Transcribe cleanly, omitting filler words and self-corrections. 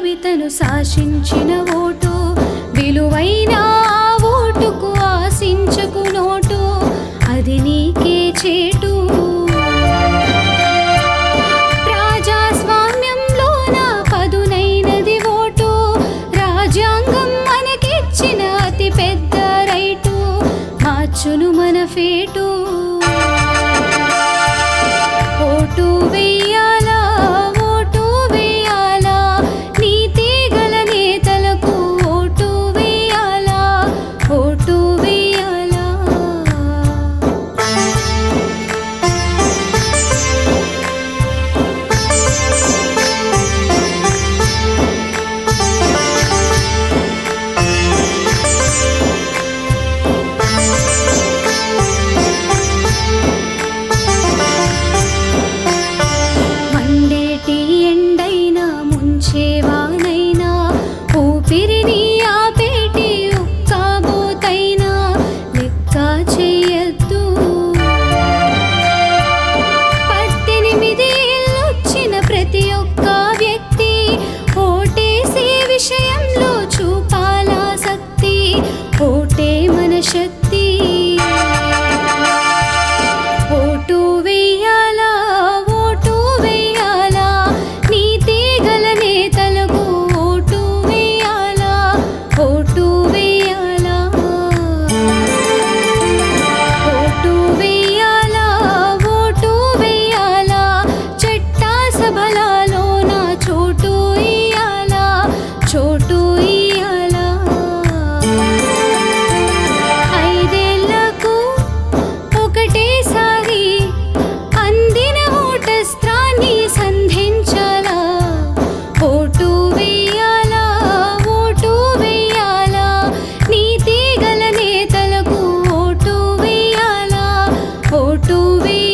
కవితను శాసించిన ఓటు, విలువైన ఓటుకు ఆశించకు నోటు, అది నీకే చేటు. ప్రజాస్వామ్యంలోన పదునైనది ఓటు, రాజ్యాంగం మనకిచ్చిన అతి పెద్ద రైటు, మార్చును మన ఫేటు. ఓటు వెయ్యాలా, ఓటు వెయ్యాలా, నీతి గల నేతలకు ఓటు వెయ్యాలా, ఓటు వెయ్యాలా. మండేటి ఎండైనా ముంచేవానైనా, ఊపిరిని ఆపేటి ఉక్కాబోతైనా లెక్క చెయ్యొద్దు. 18 ఏళ్ళొచ్చిన ప్రతి ఒక్క వ్యక్తి ఓటేసే విషయంలో చూపాలాసక్తి, ఓటే మన శక్తి. ఓటు వెయ్యాలా, ఓటు వెయ్యాలా, నీతి గల నేతలకు ఓటు వెయ్యాలా, ఓటు వెయ్యాలా. ఓటు వెయ్యాలా, ఓటు వెయ్యాలా, చట్ట సభలలోన చోటు ఇయ్యాలా, చోటు ఇయ్యాలా. 5 ఏళ్లకు ఒకటేసారి అందిన ఓటస్త్రాన్ని సంధించాలా, ఓటు వెయ్యాలా, ఓటు వెయ్యాలా, నీతి గల నేతలకు ఓటు వెయ్యాలా, ఓటు వెయ్యాలా.